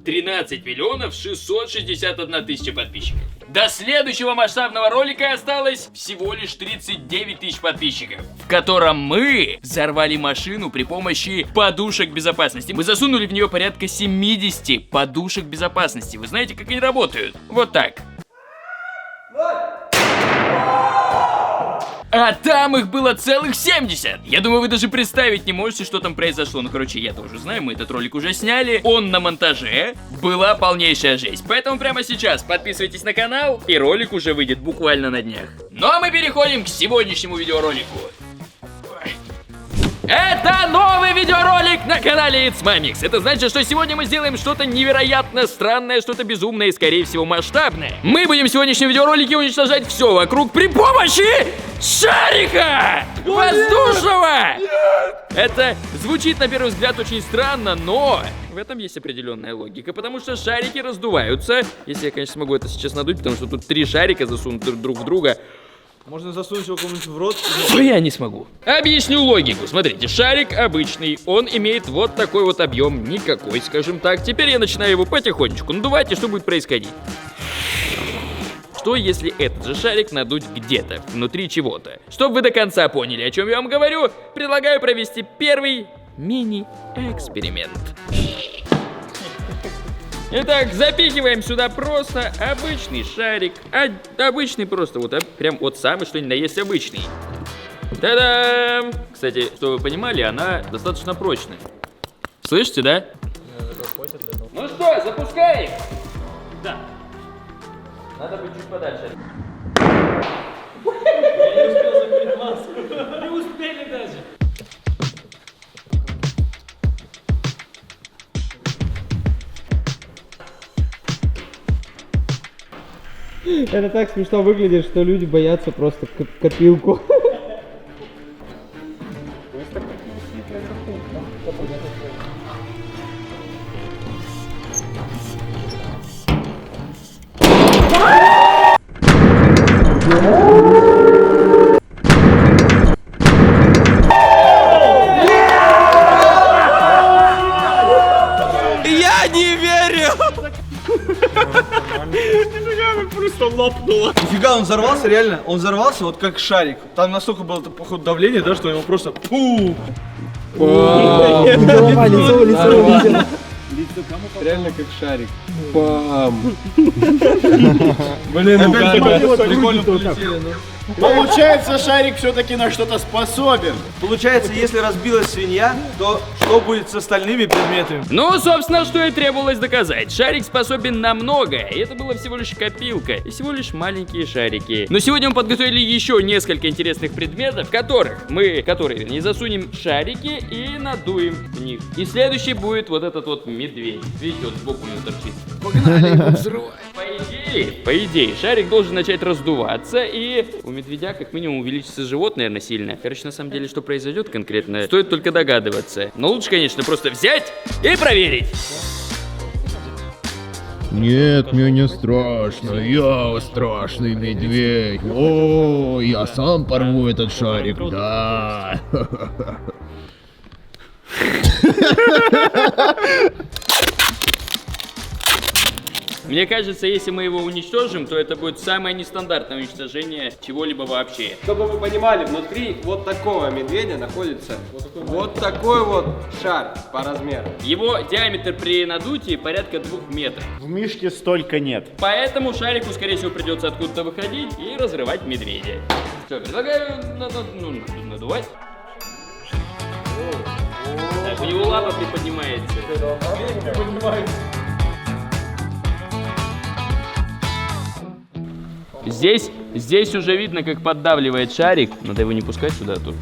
13 миллионов 661 тысяча подписчиков. До следующего масштабного ролика осталось всего лишь 39 тысяч подписчиков, в котором мы взорвали машину при помощи подушек безопасности. Мы засунули в нее порядка 70 подушек безопасности. Вы знаете, как они работают? Вот так. А там их было целых 70. Я думаю, вы даже представить не можете, что там произошло. Ну, короче, я тоже знаю, мы этот ролик уже сняли. Он на монтаже. Была полнейшая жесть. Поэтому прямо сейчас подписывайтесь на канал, и ролик уже выйдет буквально на днях. Ну, а мы переходим к сегодняшнему видеоролику. Это новый видеоролик на канале It's My Mix. Это значит, что сегодня мы сделаем что-то невероятно странное, что-то безумное и, скорее всего, масштабное. Мы будем в сегодняшнем видеоролике уничтожать все вокруг при помощи шарика воздушного. Это звучит на первый взгляд очень странно, но в этом есть определенная логика, потому что шарики раздуваются. Если я, конечно, смогу это сейчас надуть, потому что тут 3 шарика засунуты друг в друга. Можно засунуть его кому-нибудь в рот. Я не смогу. Объясню логику. Смотрите, шарик обычный, он имеет вот такой вот объем, никакой, скажем так. Теперь я начинаю его потихонечку надувать, и что будет происходить? Что, если этот же шарик надуть где-то, внутри чего-то? Чтобы вы до конца поняли, о чем я вам говорю, предлагаю провести первый мини-эксперимент. Итак, запихиваем сюда просто обычный шарик. Обычный просто, вот прям вот самый, что ни на есть обычный. Та-дам! Кстати, чтобы вы понимали, она достаточно прочная. Слышите, да? Ну что, запускаем? Да. Надо быть чуть подальше. Я не успел закрыть маску. Не успели даже. Это так смешно выглядит, что люди боятся просто копилку. Я не верю! Просто лопнуло. Нифига, он взорвался, реально. Он взорвался вот как шарик. Там настолько было, походу, давление, да, что его просто пу. Реально как шарик. Пам. Блин, ну прикольно полетели, ну. Получается, шарик все-таки на что-то способен. Получается, если разбилась свинья, то что будет с остальными предметами? Ну, собственно, что и требовалось доказать. Шарик способен на многое. И это было всего лишь копилка. И всего лишь маленькие шарики. Но сегодня мы подготовили еще несколько интересных предметов, которые засунем шарики и надуем в них. И следующий будет вот этот вот медведь. Видите, вот сбоку у него торчит. Погнали его взрывать. По идее, шарик должен начать раздуваться, и у медведя как минимум увеличится живот, наверное, сильно. Короче, на самом деле, что произойдет конкретно, стоит только догадываться. Но лучше, конечно, просто взять и проверить. Нет, мне не страшно, я страшный медведь. О, я сам порву этот шарик, да. Мне кажется, если мы его уничтожим, то это будет самое нестандартное уничтожение чего-либо вообще. Чтобы вы понимали, внутри вот такого медведя находится вот такой вот шар по размеру. Его диаметр при надутии порядка 2 метров. В мишке столько нет. Поэтому шарику, скорее всего, придется откуда-то выходить и разрывать медведя. Что, предлагаю надувать. Так, у него лапа приподнимается. Здесь уже видно, как поддавливает шарик. Надо его не пускать сюда, тут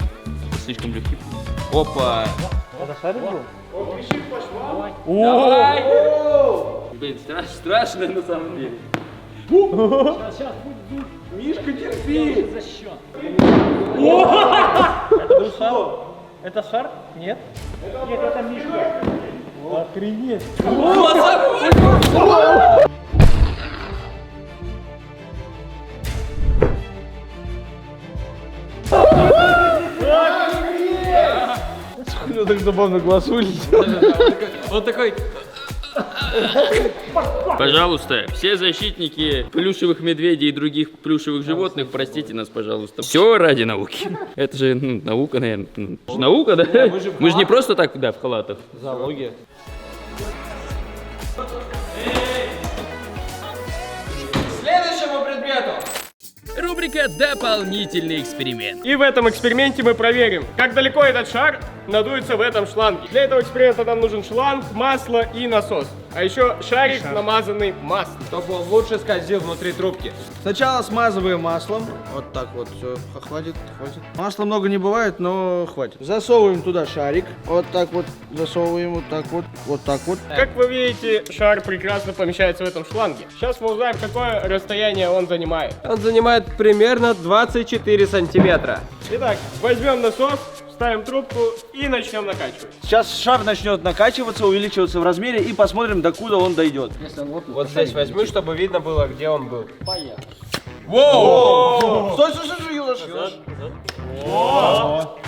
слишком легкий. Опа! Это шарик был? Давай! Блин, страшно на самом деле. Сейчас будет. Мишка, терпи! Это был шар? Это шар? Нет? Нет, это Мишка. Охренеть! У него так забавно глаз улетел. Он такой... Пожалуйста, все защитники плюшевых медведей и других плюшевых животных, простите нас, пожалуйста. Все ради науки. Это же наука, наверное. Наука, да? Мы же не просто так, да, в халатах. Зоология. Следующему предмету. Рубрика «Дополнительный эксперимент». И в этом эксперименте мы проверим, как далеко этот шар надуется в этом шланге. Для этого эксперимента нам нужен шланг, масло и насос. А еще шарик, намазанный маслом, чтобы он лучше скользил внутри трубки. Сначала смазываем маслом. Вот так вот, все, хватит. Масла много не бывает, но хватит. Засовываем туда шарик. Вот так вот, засовываем, вот так вот. Как вы видите, шар прекрасно помещается в этом шланге. Сейчас мы узнаем, какое расстояние он занимает. Он занимает примерно 24 сантиметра. Итак, возьмем насос, ставим трубку и начнем накачивать. Сейчас шар начнет накачиваться, увеличиваться в размере и посмотрим, докуда он дойдет. Вот здесь возьму, чтобы видно было, где он был. Поехали. Стой, Юлаш. О,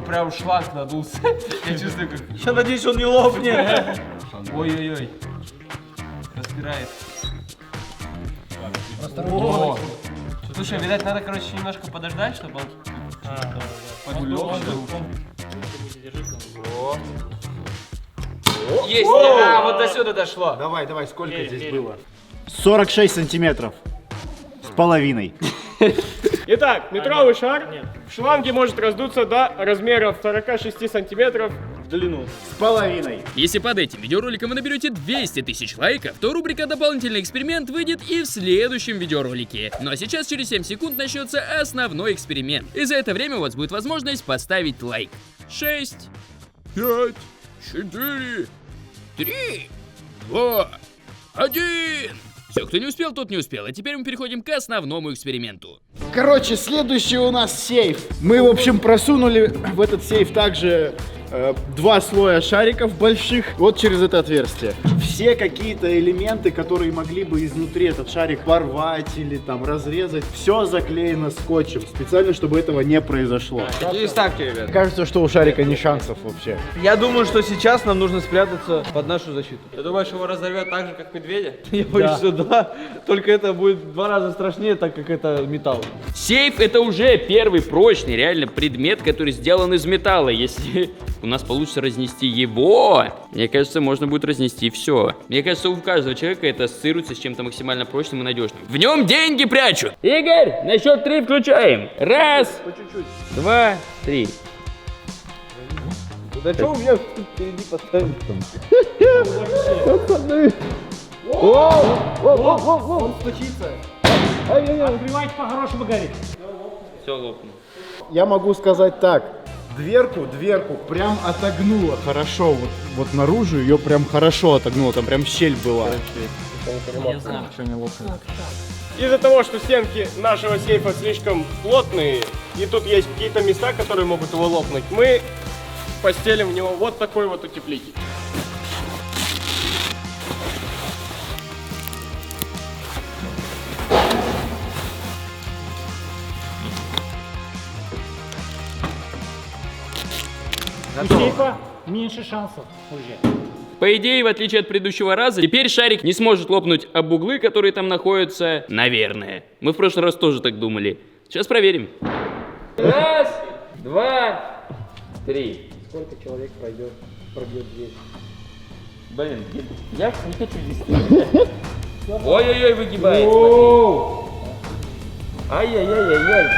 прям шланг надулся. Я чувствую, как... Я надеюсь, он не лопнет. Ой-ой-ой. Распирает. О. Слушай, видать, надо, короче, немножко подождать, чтобы он... Есть! А, вот до сюда дошло. Давай, сколько здесь было? 46 сантиметров. С половиной. Итак, метровый шар в шланге может раздуться до размеров 46 сантиметров в длину. С половиной. Если под этим видеороликом вы наберете 200 тысяч лайков, то рубрика «Дополнительный эксперимент» выйдет и в следующем видеоролике. Ну а сейчас через 7 секунд начнется основной эксперимент. И за это время у вас будет возможность поставить лайк. 6, 5, 4, 3, 2, 1. Все, кто не успел, тот не успел. А теперь мы переходим к основному эксперименту. Короче, следующий у нас сейф. Мы, в общем, просунули в этот сейф также 2 слоя шариков больших вот через это отверстие. Все какие-то элементы, которые могли бы изнутри этот шарик порвать или там разрезать, все заклеено скотчем, специально, чтобы этого не произошло. Какие ставки, ребят? Кажется, что у шарика не шансов вообще. Я думаю, что сейчас нам нужно спрятаться под нашу защиту. Ты думаешь, его разорвет так же, как медведя? Я боюсь, что да. Только это будет в 2 раза страшнее, так как это металл. Сейф — это уже первый прочный, реально, предмет, который сделан из металла. Если у нас получится разнести его, мне кажется, можно будет разнести все. Мне кажется, у каждого человека это ассоциируется с чем-то максимально прочным и надежным. В нем деньги прячут! Игорь, на счет 3 включаем. 1, 2, 3. Да что у меня тут впереди поставили? Он стучится. Все лопнул. Я могу сказать так. Дверку прям отогнуло хорошо. Вот наружу ее прям хорошо отогнуло. Там прям щель была. Из-за того, что стенки нашего сейфа слишком плотные, и тут есть какие-то места, которые могут его лопнуть, мы постелим в него вот такой вот утеплитель. У сейфа меньше шансов уже. По идее, в отличие от предыдущего раза, теперь шарик не сможет лопнуть об углы, которые там находятся. Наверное. Мы в прошлый раз тоже так думали. Сейчас проверим. 1, 2, 3. Сколько человек пробьет дверь? Блин, я не хочу здесь. Ой-ой-ой, выгибает. Ай-яй-яй-яй-яй.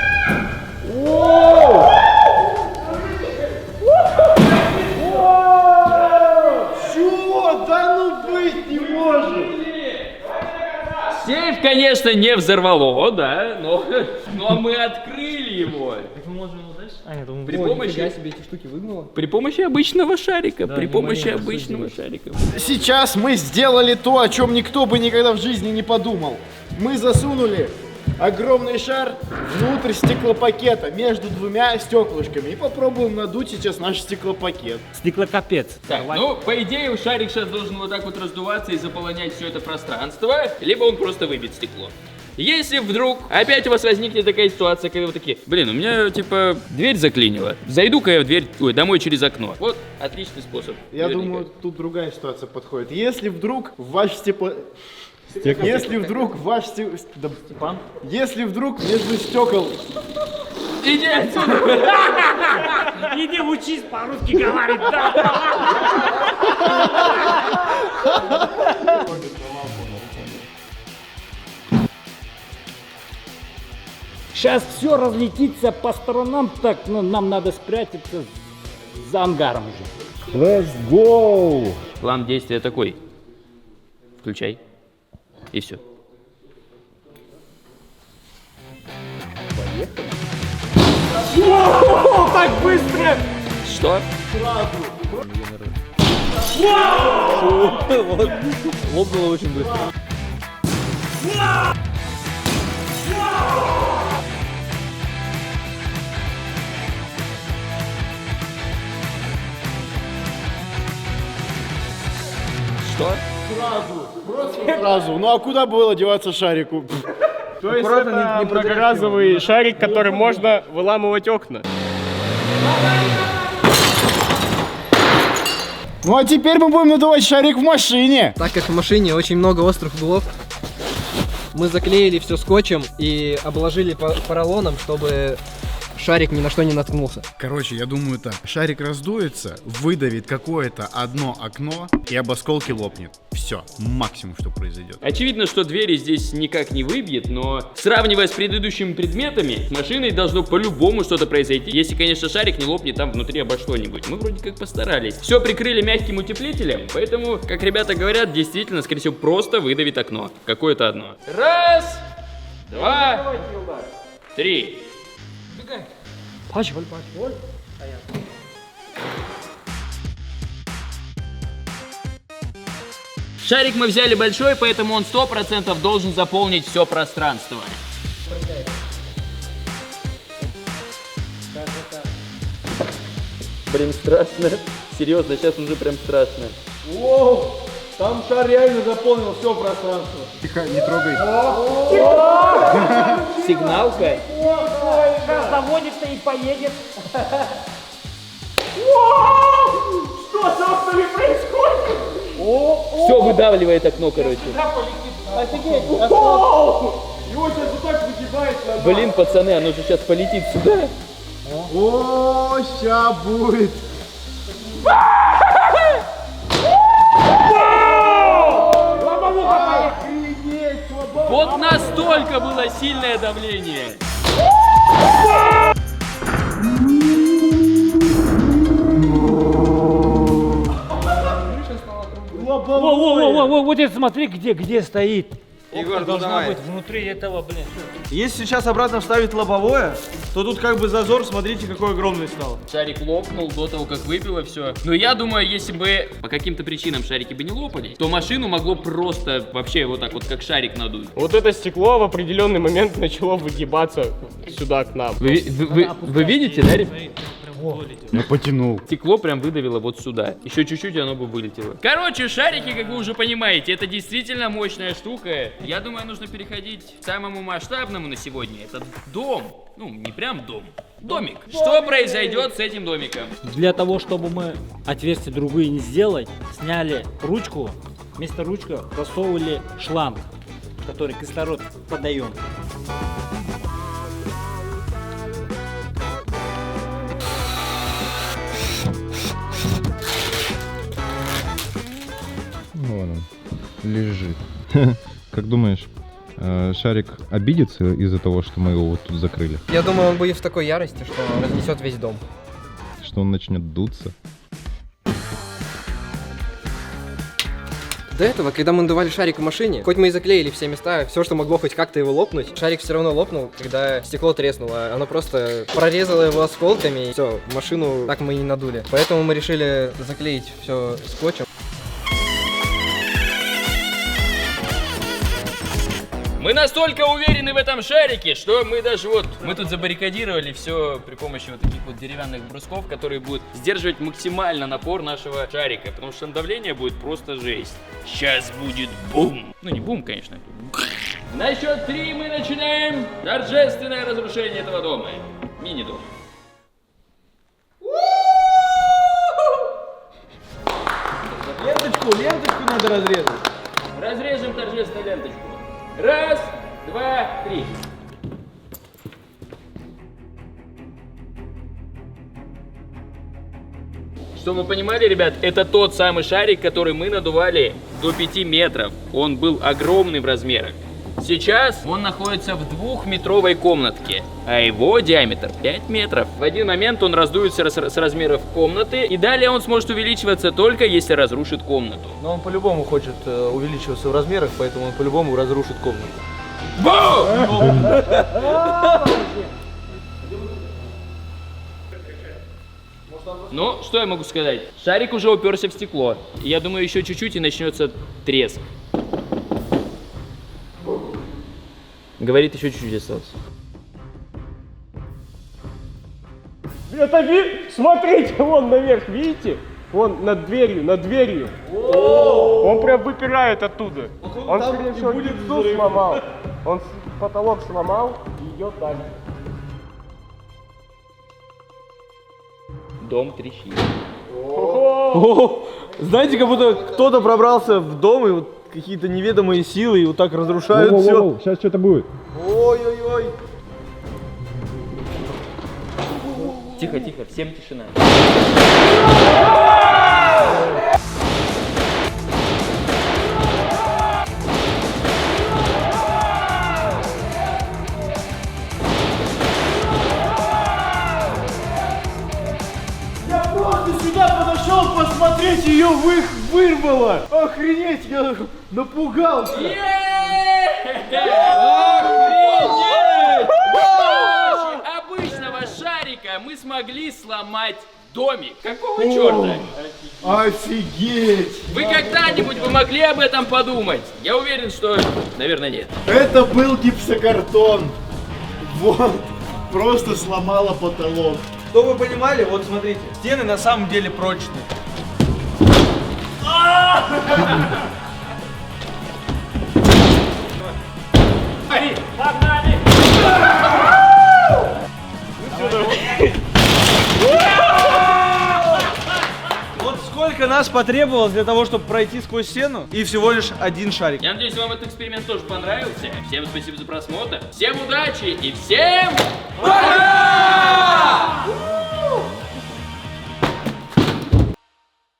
Чего? Да ну быть не может! Сейф, конечно, не взорвало, да, но мы открыли его. При помощи себе эти штуки выгнуло. При помощи обычного шарика. При помощи обычного шарика. Сейчас мы сделали то, о чем никто бы никогда в жизни не подумал. Мы засунули огромный шар внутрь стеклопакета между 2 стеклышками и попробуем надуть сейчас наш стеклопакет. Стеклокапец. Так, ну, по идее, шарик сейчас должен вот так вот раздуваться и заполонять все это пространство, либо он просто выбит стекло. Если вдруг опять у вас возникнет такая ситуация, когда вы такие, блин, у меня типа дверь заклинила, зайду-ка я в дверь, домой через окно. Вот отличный способ. Я Наверняка. думаю, тут другая ситуация подходит. Если вдруг ваш Если вдруг ваш Степан? Если вдруг между стекол... Иди отсюда! Иди учись по-русски говорить, да. Сейчас все разлетится по сторонам, так, ну, нам надо спрятаться за ангаром уже. Let's go! План действия такой. Включай. И все. Так быстро! Что? Лопнуло очень быстро. Что? Сразу. Ну а куда было деваться шарику? То есть Аккуратно, это не протягивай. многоразовый шарик, которым можно выламывать окна. Ну а теперь мы будем надувать шарик в машине. Так как в машине очень много острых углов, мы заклеили все скотчем и обложили поролоном, чтобы шарик ни на что не наткнулся. Короче, я думаю так. Шарик раздуется, выдавит какое-то одно окно и об осколки лопнет. Все, максимум, что произойдет. Очевидно, что двери здесь никак не выбьет, но сравнивая с предыдущими предметами, с машиной должно по-любому что-то произойти. Если, конечно, шарик не лопнет там внутри обо что-нибудь. Мы вроде как постарались. Все прикрыли мягким утеплителем, поэтому, как ребята говорят, действительно, скорее всего, просто выдавит окно. Какое-то одно. Раз, два, три. Шарик мы взяли большой, поэтому он 100% должен заполнить все пространство. Блин, страшно. Серьезно, сейчас уже прям страшно. Воу, там шар реально заполнил все пространство. Тихо, не трогай. Сигналка. Сейчас заводится и поедет. Все выдавливает окно, короче. Его сейчас вот так выгибает. Блин, пацаны, оно же сейчас полетит сюда. О, ща будет. Вот настолько было сильное давление. Во, вот это смотри, где стоит. Егор, ну Должна давай. быть внутри этого, блин. Если сейчас обратно вставить лобовое, то тут как бы зазор, смотрите, какой огромный стал. Шарик лопнул до того, как выбило все. Но я думаю, если бы по каким-то причинам шарики бы не лопались, то машину могло просто вообще вот так вот, как шарик надуть. Вот это стекло в определенный момент начало выгибаться сюда к нам. Вы видите, да, ребят? Я потянул. Стекло прям выдавило вот сюда. Еще чуть-чуть, и оно бы вылетело. Короче, шарики, как вы уже понимаете, это действительно мощная штука. Я думаю, нужно переходить к самому масштабному на сегодня. Это дом. Ну, не прям дом. Домик. Что произойдет с этим домиком? Для того, чтобы мы отверстия другие не сделать, сняли ручку, вместо ручки просовывали шланг, который кислород подаем. Вон он, лежит. Как думаешь, шарик обидится из-за того, что мы его вот тут закрыли? Я думаю, он будет в такой ярости, что разнесет весь дом. Что он начнет дуться? До этого, когда мы надували шарик в машине, хоть мы и заклеили все места, все, что могло хоть как-то его лопнуть, шарик все равно лопнул, когда стекло треснуло. Оно просто прорезало его осколками, и все, машину так мы и не надули. Поэтому мы решили заклеить все скотчем. Мы настолько уверены в этом шарике, что мы даже вот, мы тут забаррикадировали все при помощи вот таких вот деревянных брусков, которые будут сдерживать максимально напор нашего шарика, потому что давление будет просто жесть. Сейчас будет бум. Ну не бум, конечно. На счет 3 мы начинаем торжественное разрушение этого дома. Мини-дом. Ленточку надо разрезать. Разрежем торжественную ленточку. Раз, два, три. Чтобы вы понимали, ребят, это тот самый шарик, который мы надували до 5 метров. Он был огромный в размерах. Сейчас он находится в 2-метровой комнатке, а его диаметр 5 метров. В один момент он раздуется с размеров комнаты, и далее он сможет увеличиваться только если разрушит комнату. Но он по-любому хочет увеличиваться в размерах, поэтому он по-любому разрушит комнату. Ну, что я могу сказать? Шарик уже уперся в стекло. Я думаю, еще чуть-чуть и начнется треск. Говорит, еще чуть-чуть осталось. Это смотрите, вон наверх, видите? Вон над дверью. Он прям выпирает оттуда. Он, скорее всего, гипсу сломал. Он потолок сломал и идет дальше. Дом трещит. Знаете, как будто кто-то пробрался в дом и вот какие-то неведомые силы и вот так разрушают все. Сейчас что-то будет. Ой-ой-ой. Тихо, тихо, всем тишина. Я просто сюда подошел посмотреть, ее вырвало. Охренеть, я напугался. Обычного шарика мы смогли сломать домик. Какого черта? Офигеть. Вы когда-нибудь бы могли об этом подумать? Я уверен, что, наверное, нет. Это был гипсокартон. Вот, просто сломало потолок. Чтобы вы понимали, вот смотрите, стены на самом деле прочные. Погнали! Вот сколько нас потребовалось для того, чтобы пройти сквозь стену, и всего лишь один шарик. Я надеюсь, вам этот эксперимент тоже понравился. Всем спасибо за просмотр. Всем удачи и всем пока!